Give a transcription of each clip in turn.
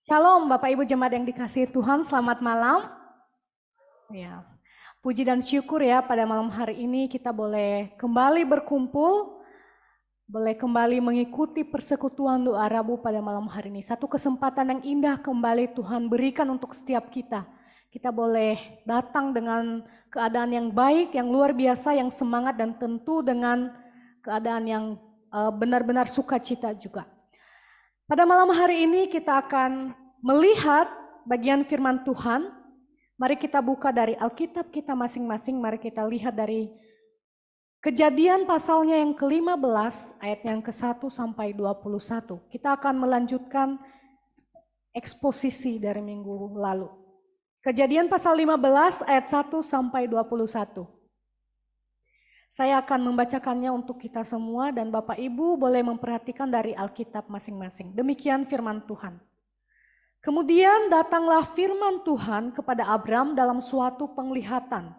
Shalom Bapak Ibu Jemaat yang dikasihi Tuhan, selamat malam. Ya, puji dan syukur ya pada malam hari ini kita boleh kembali berkumpul, boleh kembali mengikuti persekutuan doa Rabu pada malam hari ini. Satu kesempatan yang indah kembali Tuhan berikan untuk setiap kita. Kita boleh datang dengan keadaan yang baik, yang luar biasa, yang semangat dan tentu dengan keadaan yang benar-benar sukacita juga. Pada malam hari ini kita akan melihat bagian firman Tuhan. Mari kita buka dari Alkitab kita masing-masing. Mari kita lihat dari Kejadian pasalnya yang ke-15 ayat yang ke-1 sampai 21. Kita akan melanjutkan eksposisi dari minggu lalu. Kejadian pasal 15 ayat 1 sampai 21. Saya akan membacakannya untuk kita semua dan Bapak Ibu boleh memperhatikan dari Alkitab masing-masing. Demikian firman Tuhan. Kemudian datanglah firman Tuhan kepada Abram dalam suatu penglihatan.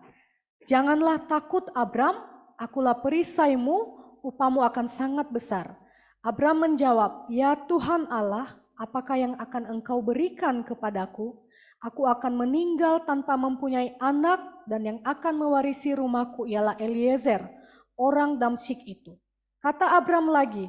Janganlah takut Abram, akulah perisaimu, upamu akan sangat besar. Abram menjawab, ya Tuhan Allah, apakah yang akan engkau berikan kepadaku? Aku akan meninggal tanpa mempunyai anak dan yang akan mewarisi rumahku ialah Eliezer, orang Damsyik itu. Kata Abram lagi,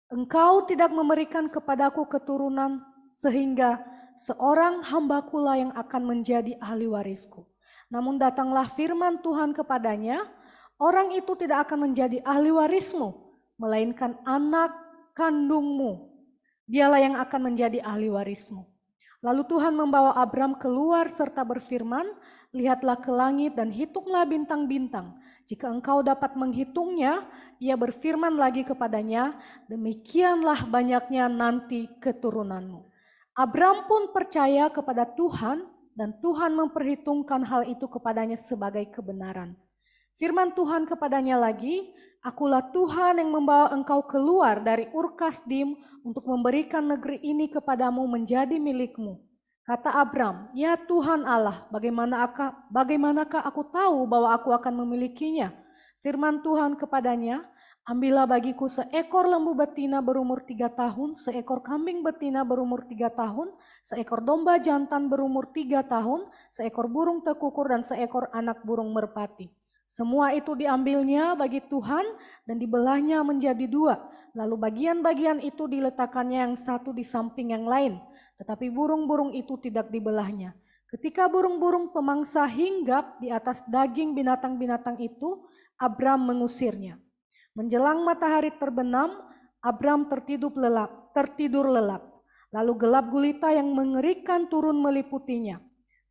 engkau tidak memberikan kepadaku keturunan sehingga seorang hambakulah yang akan menjadi ahli warisku. Namun datanglah firman Tuhan kepadanya, orang itu tidak akan menjadi ahli warismu, melainkan anak kandungmu. Dialah yang akan menjadi ahli warismu. Lalu Tuhan membawa Abram keluar serta berfirman, lihatlah ke langit dan hitunglah bintang-bintang. Jika engkau dapat menghitungnya, ia berfirman lagi kepadanya, demikianlah banyaknya nanti keturunanmu. Abram pun percaya kepada Tuhan dan Tuhan memperhitungkan hal itu kepadanya sebagai kebenaran. Firman Tuhan kepadanya lagi, akulah Tuhan yang membawa engkau keluar dari Ur Kasdim untuk memberikan negeri ini kepadamu menjadi milikmu. Kata Abram, ya Tuhan Allah, bagaimanakah aku tahu bahwa aku akan memilikinya? Firman Tuhan kepadanya, ambillah bagiku seekor lembu betina berumur 3 tahun, seekor kambing betina berumur 3 tahun, seekor domba jantan berumur 3 tahun, seekor burung tekukur dan seekor anak burung merpati. Semua itu diambilnya bagi Tuhan dan dibelahnya menjadi 2. Lalu bagian-bagian itu diletakkannya yang satu di samping yang lain. Tetapi burung-burung itu tidak dibelahnya. Ketika burung-burung pemangsa hinggap di atas daging binatang-binatang itu, Abram mengusirnya. Menjelang matahari terbenam, Abram tertidur lelap. Lalu gelap gulita yang mengerikan turun meliputinya.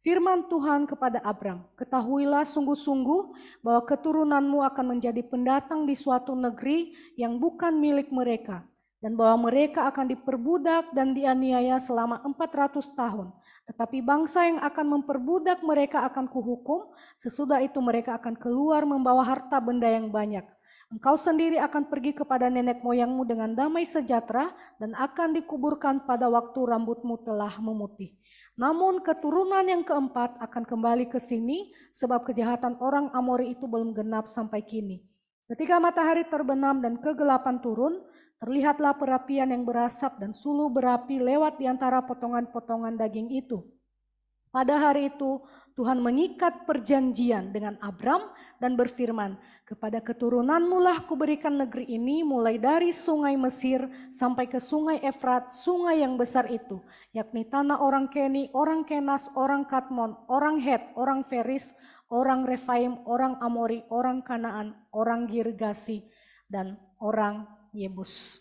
Firman Tuhan kepada Abram, ketahuilah sungguh-sungguh bahwa keturunanmu akan menjadi pendatang di suatu negeri yang bukan milik mereka, dan bahwa mereka akan diperbudak dan dianiaya selama 400 tahun. Tetapi bangsa yang akan memperbudak mereka akan kuhukum, sesudah itu mereka akan keluar membawa harta benda yang banyak. Engkau sendiri akan pergi kepada nenek moyangmu dengan damai sejahtera dan akan dikuburkan pada waktu rambutmu telah memutih. Namun keturunan yang keempat akan kembali ke sini sebab kejahatan orang Amori itu belum genap sampai kini. Ketika matahari terbenam dan kegelapan turun, terlihatlah perapian yang berasap dan suluh berapi lewat di antara potongan-potongan daging itu. Pada hari itu Tuhan mengikat perjanjian dengan Abram dan berfirman, kepada keturunanmu lah kuberikan negeri ini mulai dari sungai Mesir sampai ke sungai Efrat, sungai yang besar itu, yakni tanah orang Keni, orang Kenas, orang Katmon, orang Het, orang Feris, orang Refaim, orang Amori, orang Kanaan, orang Girgasi, dan orang Yebus.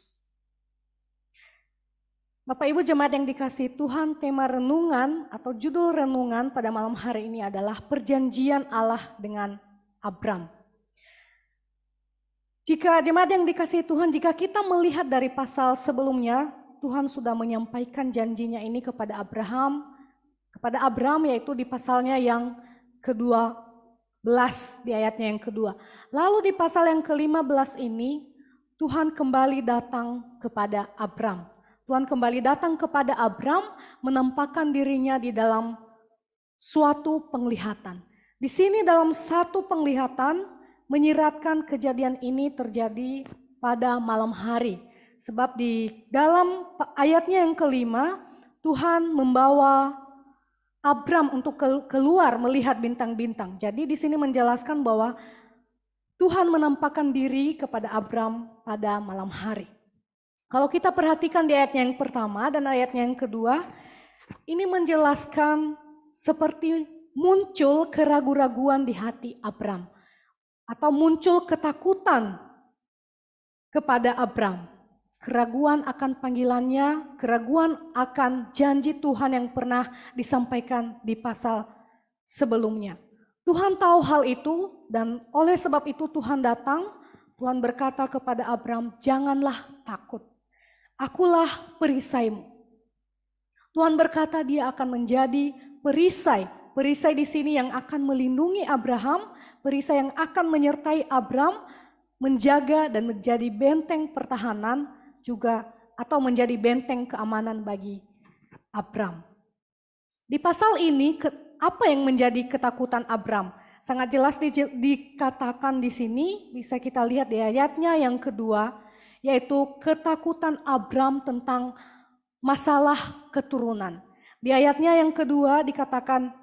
Bapak Ibu jemaat yang dikasihi Tuhan, tema renungan atau judul renungan pada malam hari ini adalah perjanjian Allah dengan Abram. Jika jemaat yang dikasihi Tuhan, jika kita melihat dari pasal sebelumnya, Tuhan sudah menyampaikan janjinya ini kepada Abram yaitu di pasalnya yang ke-12, di ayatnya yang kedua. Lalu di pasal yang ke-15 ini, Tuhan kembali datang kepada Abram. Tuhan kembali datang kepada Abram, menampakkan dirinya di dalam suatu penglihatan. Di sini dalam satu penglihatan menyiratkan kejadian ini terjadi pada malam hari. Sebab di dalam ayatnya yang kelima, Tuhan membawa Abram untuk keluar melihat bintang-bintang. Jadi di sini menjelaskan bahwa Tuhan menampakkan diri kepada Abram pada malam hari. Kalau kita perhatikan di ayatnya yang pertama dan ayatnya yang kedua, ini menjelaskan seperti muncul keraguan-raguan di hati Abram. Atau muncul ketakutan kepada Abram. Keraguan akan panggilannya, keraguan akan janji Tuhan yang pernah disampaikan di pasal sebelumnya. Tuhan tahu hal itu dan oleh sebab itu Tuhan datang, Tuhan berkata kepada Abram, janganlah takut, akulah perisaimu. Tuhan berkata dia akan menjadi perisai. Perisai di sini yang akan melindungi Abraham, perisai yang akan menyertai Abram, menjaga dan menjadi benteng pertahanan juga atau menjadi benteng keamanan bagi Abram. Di pasal ini apa yang menjadi ketakutan Abram? Sangat jelas dikatakan di sini, bisa kita lihat di ayatnya yang kedua, yaitu ketakutan Abram tentang masalah keturunan. Di ayatnya yang kedua dikatakan,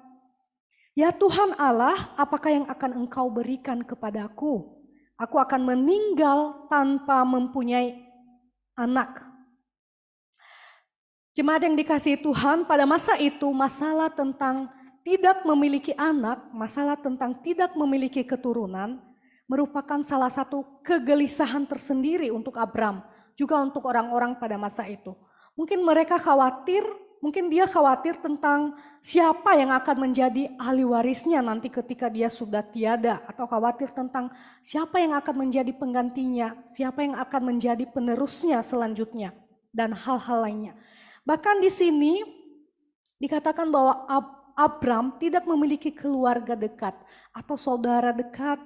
ya Tuhan Allah, apakah yang akan Engkau berikan kepadaku? Aku akan meninggal tanpa mempunyai anak. Jemaat yang dikasihi Tuhan, pada masa itu masalah tentang tidak memiliki anak, masalah tentang tidak memiliki keturunan merupakan salah satu kegelisahan tersendiri untuk Abram, juga untuk orang-orang pada masa itu. Mungkin mereka khawatir, mungkin dia khawatir tentang siapa yang akan menjadi ahli warisnya nanti ketika dia sudah tiada, atau khawatir tentang siapa yang akan menjadi penggantinya, siapa yang akan menjadi penerusnya selanjutnya, dan hal-hal lainnya. Bahkan di sini dikatakan bahwa Abram tidak memiliki keluarga dekat atau saudara dekat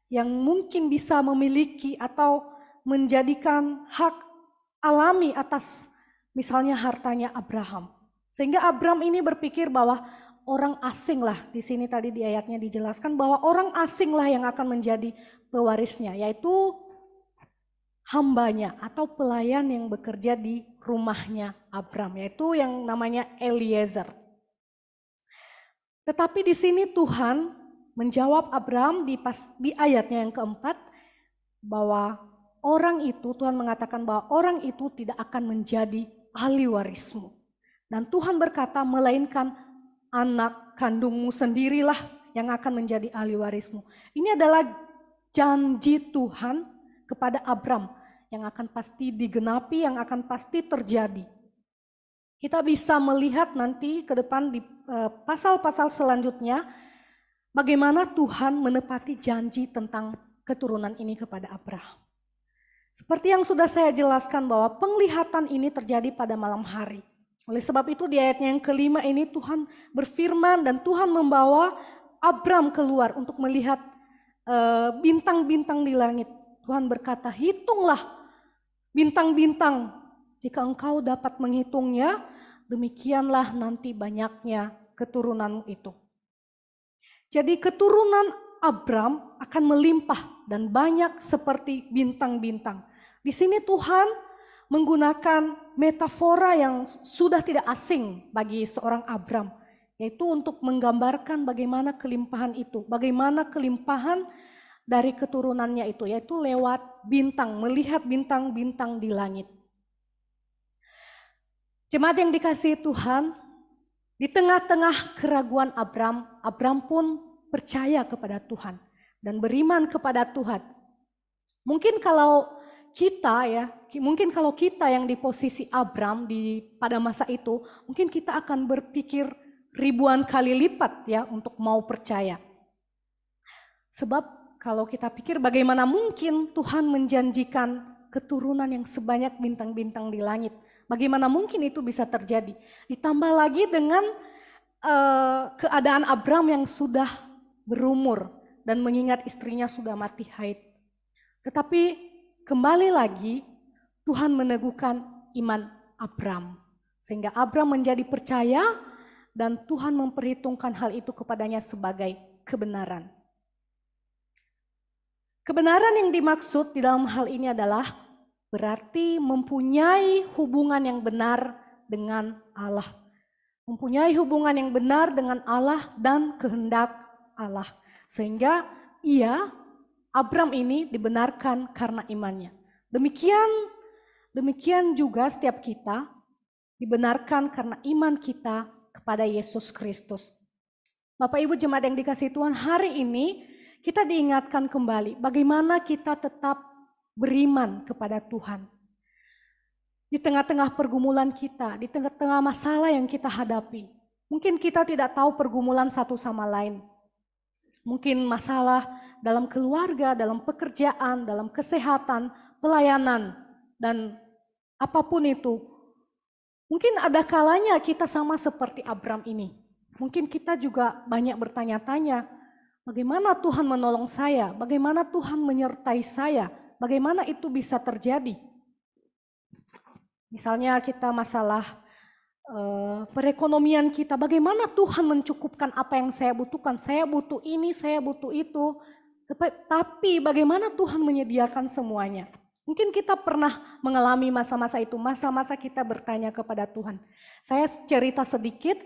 yang mungkin bisa memiliki atau menjadikan hak alami atas misalnya hartanya Abraham. Sehingga Abram ini berpikir bahwa orang asing lah, di sini tadi di ayatnya dijelaskan bahwa orang asing lah yang akan menjadi pewarisnya, yaitu hambanya atau pelayan yang bekerja di rumahnya Abram, yaitu yang namanya Eliezer. Tetapi di sini Tuhan menjawab Abram di ayatnya yang keempat bahwa orang itu, Tuhan mengatakan bahwa orang itu tidak akan menjadi ahli warismu. Dan Tuhan berkata, melainkan anak kandungmu sendirilah yang akan menjadi ahli warismu. Ini adalah janji Tuhan kepada Abram yang akan pasti digenapi, yang akan pasti terjadi. Kita bisa melihat nanti ke depan di pasal-pasal selanjutnya bagaimana Tuhan menepati janji tentang keturunan ini kepada Abraham. Seperti yang sudah saya jelaskan bahwa penglihatan ini terjadi pada malam hari. Oleh sebab itu di ayatnya yang kelima ini Tuhan berfirman dan Tuhan membawa Abram keluar untuk melihat bintang-bintang di langit. Tuhan berkata, hitunglah bintang-bintang, jika engkau dapat menghitungnya, demikianlah nanti banyaknya keturunanmu itu. Jadi keturunan Abram akan melimpah dan banyak seperti bintang-bintang. Di sini Tuhan menggunakan metafora yang sudah tidak asing bagi seorang Abram, yaitu untuk menggambarkan bagaimana kelimpahan itu, bagaimana kelimpahan dari keturunannya itu, yaitu lewat bintang, melihat bintang-bintang di langit. Jemaat yang dikasihi Tuhan, di tengah-tengah keraguan Abram pun percaya kepada Tuhan dan beriman kepada Tuhan. Mungkin kalau kita yang di posisi Abram pada masa itu, mungkin kita akan berpikir ribuan kali lipat ya untuk mau percaya. Sebab kalau kita pikir bagaimana mungkin Tuhan menjanjikan keturunan yang sebanyak bintang-bintang di langit. Bagaimana mungkin itu bisa terjadi? Ditambah lagi dengan keadaan Abram yang sudah berumur dan mengingat istrinya sudah mati haid. Tetapi kembali lagi Tuhan meneguhkan iman Abram. Sehingga Abram menjadi percaya dan Tuhan memperhitungkan hal itu kepadanya sebagai kebenaran. Kebenaran yang dimaksud di dalam hal ini adalah berarti mempunyai hubungan yang benar dengan Allah. mempunyai hubungan yang benar dengan Allah dan kehendak Allah. Sehingga Abram ini dibenarkan karena imannya. Demikian juga setiap kita dibenarkan karena iman kita kepada Yesus Kristus. Bapak Ibu jemaat yang dikasihi Tuhan, hari ini kita diingatkan kembali bagaimana kita tetap beriman kepada Tuhan. Di tengah-tengah pergumulan kita, di tengah-tengah masalah yang kita hadapi. Mungkin kita tidak tahu pergumulan satu sama lain. Mungkin masalah dalam keluarga, dalam pekerjaan, dalam kesehatan, pelayanan, dan apapun itu. Mungkin ada kalanya kita sama seperti Abram ini. Mungkin kita juga banyak bertanya-tanya, bagaimana Tuhan menolong saya? Bagaimana Tuhan menyertai saya? Bagaimana itu bisa terjadi? Misalnya kita masalah perekonomian kita, bagaimana Tuhan mencukupkan apa yang saya butuhkan? Saya butuh ini, saya butuh itu. Tapi bagaimana Tuhan menyediakan semuanya? Mungkin kita pernah mengalami masa-masa itu, masa-masa kita bertanya kepada Tuhan. Saya cerita sedikit,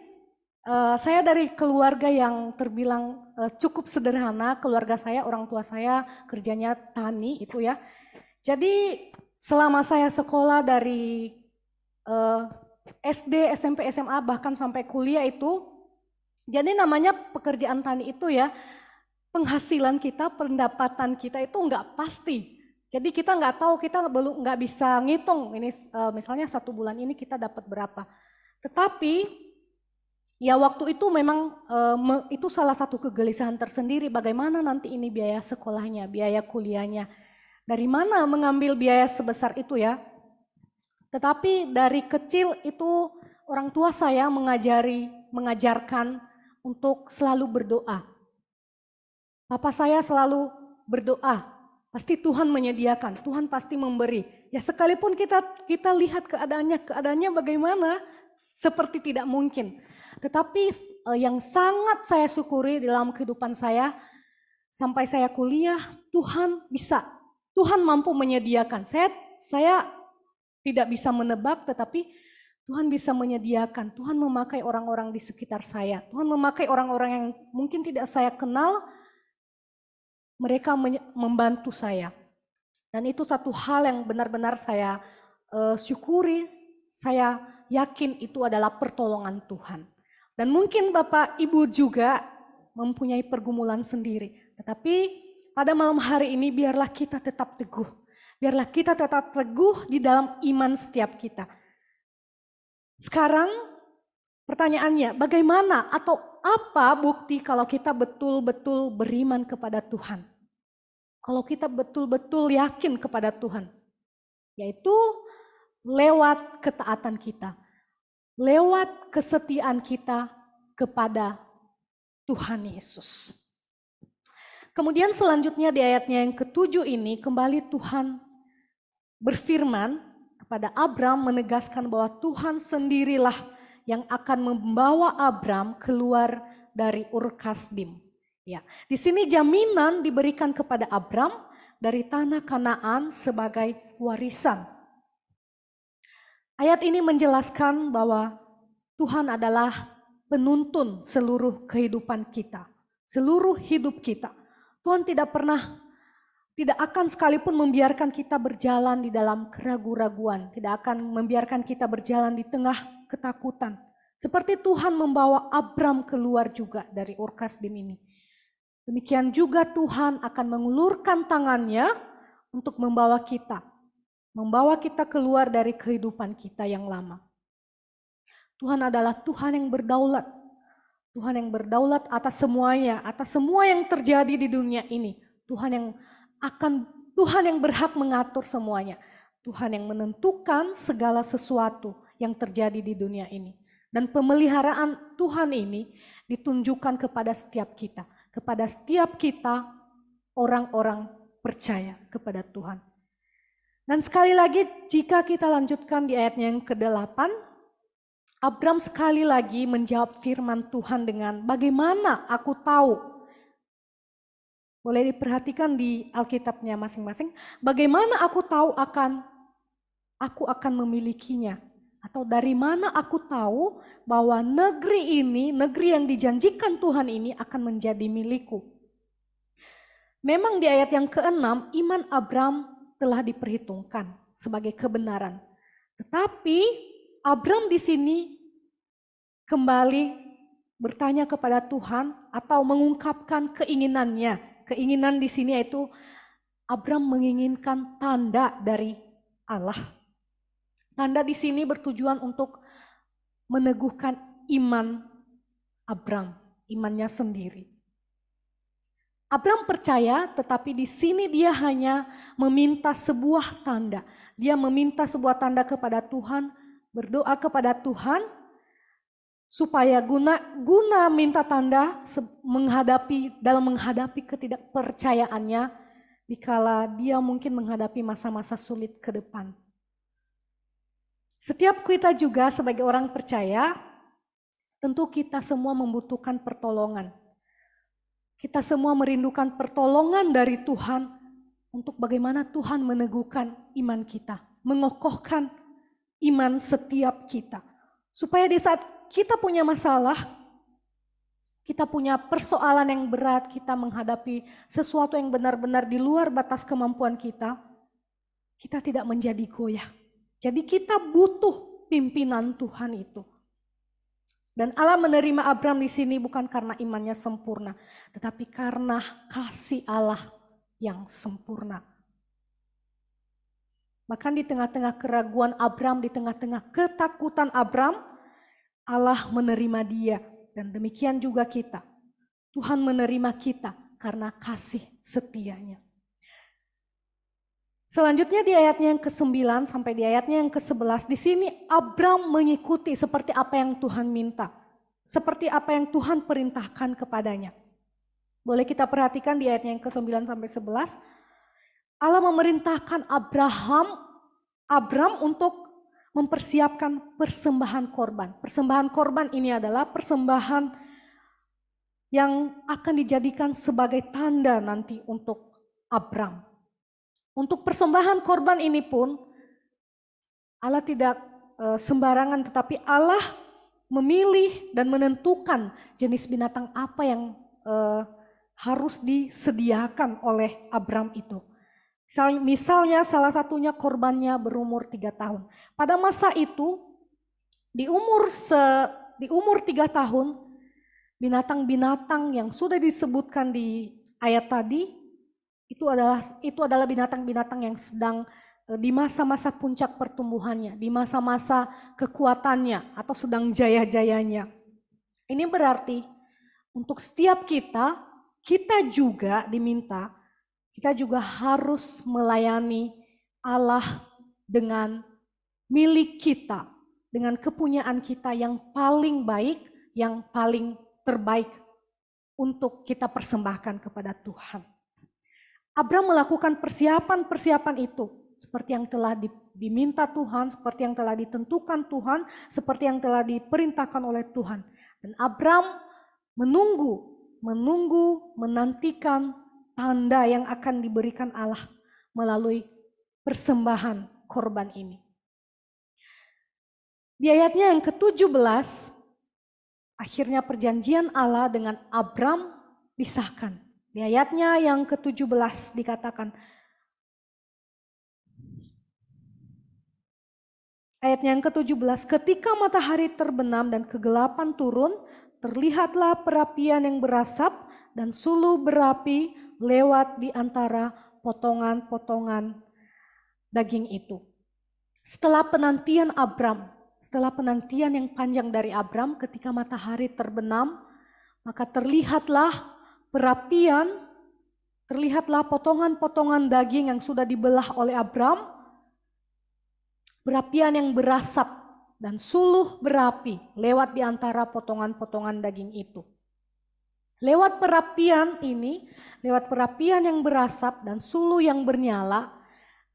saya dari keluarga yang terbilang cukup sederhana, keluarga saya, orang tua saya kerjanya tani itu ya. Jadi selama saya sekolah dari SD, SMP, SMA bahkan sampai kuliah itu, jadi namanya pekerjaan tani itu ya, penghasilan kita, pendapatan kita itu nggak pasti. Jadi kita nggak tahu, kita belum nggak bisa ngitung ini misalnya 1 bulan ini kita dapat berapa. Tetapi ya waktu itu memang itu salah satu kegelisahan tersendiri, bagaimana nanti ini biaya sekolahnya, biaya kuliahnya. Dari mana mengambil biaya sebesar itu ya? Tetapi dari kecil itu orang tua saya mengajarkan untuk selalu berdoa. Papa saya selalu berdoa, pasti Tuhan menyediakan, Tuhan pasti memberi. Ya sekalipun kita lihat keadaannya bagaimana, seperti tidak mungkin. Tetapi yang sangat saya syukuri dalam kehidupan saya, sampai saya kuliah, Tuhan mampu menyediakan. Saya tidak bisa menebak, tetapi Tuhan bisa menyediakan. Tuhan memakai orang-orang di sekitar saya. Tuhan memakai orang-orang yang mungkin tidak saya kenal, mereka membantu saya. Dan itu satu hal yang benar-benar saya syukuri, saya yakin itu adalah pertolongan Tuhan. Dan mungkin Bapak Ibu juga mempunyai pergumulan sendiri. Tetapi pada malam hari ini biarlah kita tetap teguh. Biarlah kita tetap teguh di dalam iman setiap kita. Sekarang pertanyaannya, bagaimana atau apa bukti kalau kita betul-betul beriman kepada Tuhan? Kalau kita betul-betul yakin kepada Tuhan, yaitu lewat ketaatan kita, lewat kesetiaan kita kepada Tuhan Yesus. Kemudian selanjutnya di ayatnya yang ke-7 ini kembali Tuhan berfirman kepada Abram menegaskan bahwa Tuhan sendirilah yang akan membawa Abram keluar dari Ur Kasdim. Ya, di sini jaminan diberikan kepada Abram dari tanah Kanaan sebagai warisan. Ayat ini menjelaskan bahwa Tuhan adalah penuntun seluruh kehidupan kita, seluruh hidup kita. Tuhan tidak akan sekalipun membiarkan kita berjalan di dalam keraguan-raguan, tidak akan membiarkan kita berjalan di tengah ketakutan. Seperti Tuhan membawa Abram keluar juga dari Ur Kasdim ini. Demikian juga Tuhan akan mengulurkan tangannya untuk membawa kita keluar dari kehidupan kita yang lama. Tuhan adalah Tuhan yang berdaulat. Tuhan yang berdaulat atas semuanya, atas semua yang terjadi di dunia ini. Tuhan yang berhak mengatur semuanya. Tuhan yang menentukan segala sesuatu yang terjadi di dunia ini. Dan pemeliharaan Tuhan ini ditunjukkan kepada setiap kita. Kepada setiap kita orang-orang percaya kepada Tuhan. Dan sekali lagi jika kita lanjutkan di ayatnya yang ke-8, Abram sekali lagi menjawab firman Tuhan dengan bagaimana aku tahu. Boleh diperhatikan di Alkitabnya masing-masing. Bagaimana aku tahu aku akan memilikinya. Atau dari mana aku tahu bahwa negeri ini, negeri yang dijanjikan Tuhan ini akan menjadi milikku? Memang di ayat yang ke-6, iman Abram telah diperhitungkan sebagai kebenaran. Tetapi Abram di sini kembali bertanya kepada Tuhan atau mengungkapkan keinginannya. Keinginan di sini yaitu Abram menginginkan tanda dari Allah. Tanda di sini bertujuan untuk meneguhkan iman Abram, imannya sendiri. Abram percaya, tetapi di sini dia hanya meminta sebuah tanda. Dia meminta sebuah tanda kepada Tuhan, berdoa kepada Tuhan, supaya guna minta tanda dalam menghadapi ketidakpercayaannya, dikala dia mungkin menghadapi masa-masa sulit ke depan. Setiap kita juga sebagai orang percaya, tentu kita semua membutuhkan pertolongan. Kita semua merindukan pertolongan dari Tuhan untuk bagaimana Tuhan meneguhkan iman kita, mengokohkan iman setiap kita. Supaya di saat kita punya masalah, kita punya persoalan yang berat, kita menghadapi sesuatu yang benar-benar di luar batas kemampuan kita tidak menjadi goyah. Jadi kita butuh pimpinan Tuhan itu. Dan Allah menerima Abram di sini bukan karena imannya sempurna, tetapi karena kasih Allah yang sempurna. Bahkan di tengah-tengah keraguan Abram, di tengah-tengah ketakutan Abram, Allah menerima dia. Dan demikian juga kita. Tuhan menerima kita karena kasih setianya. Selanjutnya di ayatnya yang ke-9 sampai di ayatnya yang ke-11, di sini Abram mengikuti seperti apa yang Tuhan minta. Seperti apa yang Tuhan perintahkan kepadanya. Boleh kita perhatikan di ayatnya yang ke-9 sampai 11. Allah memerintahkan Abram untuk mempersiapkan persembahan korban. Persembahan korban ini adalah persembahan yang akan dijadikan sebagai tanda nanti untuk Abram. Untuk persembahan korban ini pun Allah tidak sembarangan, tetapi Allah memilih dan menentukan jenis binatang apa yang harus disediakan oleh Abram itu. Misalnya salah satunya korbannya berumur 3 tahun. Pada masa itu di umur 3 tahun, binatang-binatang yang sudah disebutkan di ayat tadi itu adalah binatang-binatang yang sedang di masa-masa puncak pertumbuhannya, di masa-masa kekuatannya atau sedang jaya-jayanya. Ini berarti untuk setiap kita juga diminta, kita juga harus melayani Allah dengan milik kita, dengan kepunyaan kita yang paling baik, yang paling terbaik untuk kita persembahkan kepada Tuhan. Abram melakukan persiapan-persiapan itu seperti yang telah diminta Tuhan, seperti yang telah ditentukan Tuhan, seperti yang telah diperintahkan oleh Tuhan. Dan Abram menantikan tanda yang akan diberikan Allah melalui persembahan korban ini. Di ayatnya yang ke-17, akhirnya perjanjian Allah dengan Abram disahkan. Di ayatnya yang ke-17 dikatakan, ayatnya yang ke-17, ketika matahari terbenam dan kegelapan turun, terlihatlah perapian yang berasap dan suluh berapi lewat di antara potongan-potongan daging itu. Setelah penantian yang panjang dari Abram, ketika matahari terbenam, maka terlihatlah perapian, terlihatlah potongan-potongan daging yang sudah dibelah oleh Abram, perapian yang berasap dan suluh berapi lewat di antara potongan-potongan daging itu. Lewat perapian yang berasap dan suluh yang bernyala,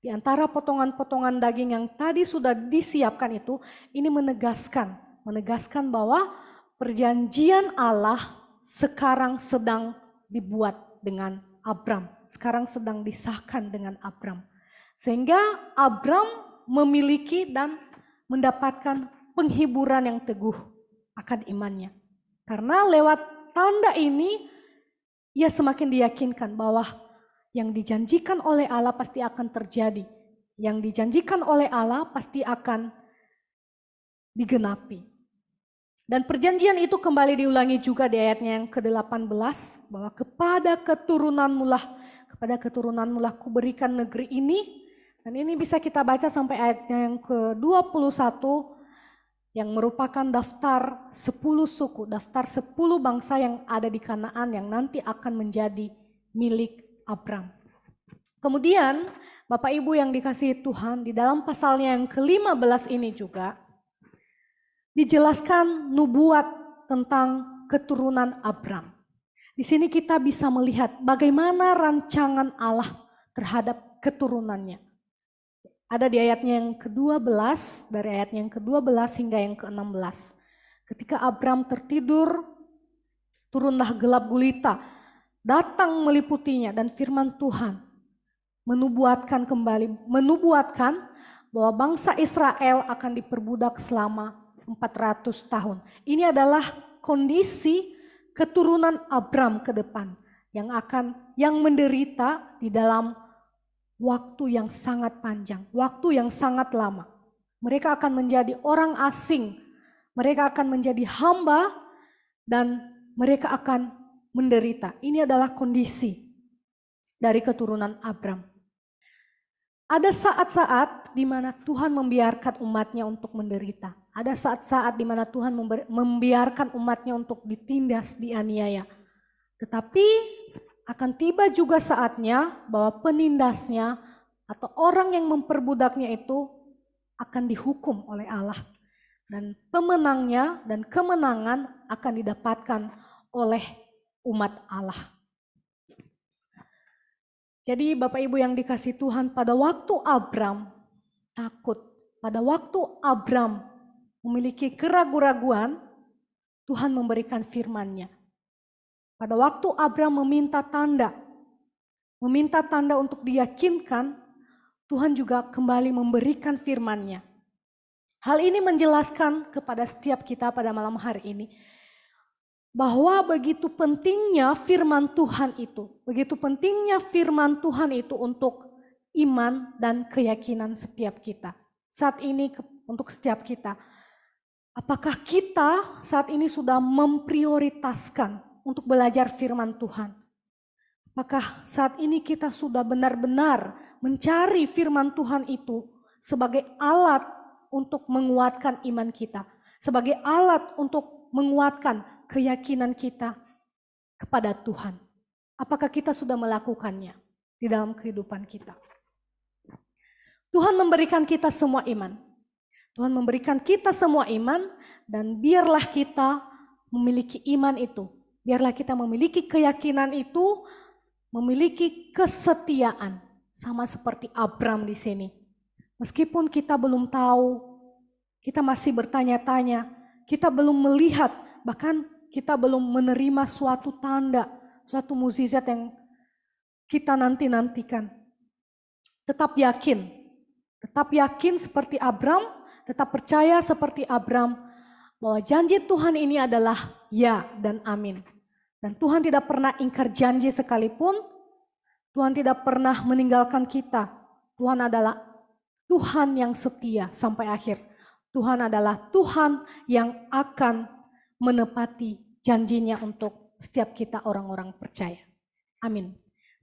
di antara potongan-potongan daging yang tadi sudah disiapkan itu, ini menegaskan bahwa perjanjian Allah sekarang sedang dibuat dengan Abram, sekarang sedang disahkan dengan Abram. Sehingga Abram memiliki dan mendapatkan penghiburan yang teguh akan imannya. Karena lewat tanda ini, ia semakin diyakinkan bahwa yang dijanjikan oleh Allah pasti akan terjadi. Yang dijanjikan oleh Allah pasti akan digenapi. Dan perjanjian itu kembali diulangi juga di ayatnya yang ke-18, bahwa kepada keturunanmu lah kuberikan negeri ini. Dan ini bisa kita baca sampai ayatnya yang ke-21, yang merupakan daftar 10 suku, daftar 10 bangsa yang ada di Kanaan yang nanti akan menjadi milik Abram. Kemudian Bapak Ibu yang dikasihi Tuhan, di dalam pasalnya yang ke-15 ini juga dijelaskan nubuat tentang keturunan Abram. Di sini kita bisa melihat bagaimana rancangan Allah terhadap keturunannya. Ada di ayatnya yang ke-12, dari ayatnya yang ke-12 hingga yang ke-16. Ketika Abram tertidur, turunlah gelap gulita, datang meliputinya, dan firman Tuhan menubuatkan bahwa bangsa Israel akan diperbudak selama 400 tahun. Ini adalah kondisi keturunan Abram ke depan yang menderita di dalam waktu yang sangat panjang, waktu yang sangat lama. Mereka akan menjadi orang asing, mereka akan menjadi hamba, dan mereka akan menderita. Ini adalah kondisi dari keturunan Abram. Ada saat-saat di mana Tuhan membiarkan umatnya untuk menderita. Ada saat-saat di mana Tuhan membiarkan umatnya untuk ditindas, dianiaya. Tetapi akan tiba juga saatnya bahwa penindasnya atau orang yang memperbudaknya itu akan dihukum oleh Allah. Dan pemenangnya dan kemenangan akan didapatkan oleh umat Allah. Jadi Bapak Ibu yang dikasihi Tuhan, pada waktu Abram takut, pada waktu Abram memiliki keraguan-raguan, Tuhan memberikan firman-Nya. Pada waktu Abram meminta tanda untuk diyakinkan, Tuhan juga kembali memberikan firman-Nya. Hal ini menjelaskan kepada setiap kita pada malam hari ini, bahwa begitu pentingnya firman Tuhan itu untuk iman dan keyakinan setiap kita. Saat ini untuk setiap kita, apakah kita saat ini sudah memprioritaskan untuk belajar firman Tuhan? Apakah saat ini kita sudah benar-benar mencari firman Tuhan itu sebagai alat untuk menguatkan iman kita, sebagai alat untuk menguatkan keyakinan kita kepada Tuhan? Apakah kita sudah melakukannya di dalam kehidupan kita? Tuhan memberikan kita semua iman. Tuhan memberikan kita semua iman, dan biarlah kita memiliki iman itu. Biarlah kita memiliki keyakinan itu, memiliki kesetiaan sama seperti Abram di sini. Meskipun kita belum tahu, kita masih bertanya-tanya, kita belum melihat, bahkan kita belum menerima suatu tanda, suatu mukjizat yang kita nanti-nantikan. Tetap yakin seperti Abram, tetap percaya seperti Abram, bahwa janji Tuhan ini adalah ya dan amin. Dan Tuhan tidak pernah ingkar janji sekalipun, Tuhan tidak pernah meninggalkan kita. Tuhan adalah Tuhan yang setia sampai akhir. Tuhan adalah Tuhan yang akan menepati janjinya untuk setiap kita orang-orang percaya. Amin.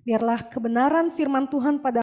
Biarlah kebenaran firman Tuhan pada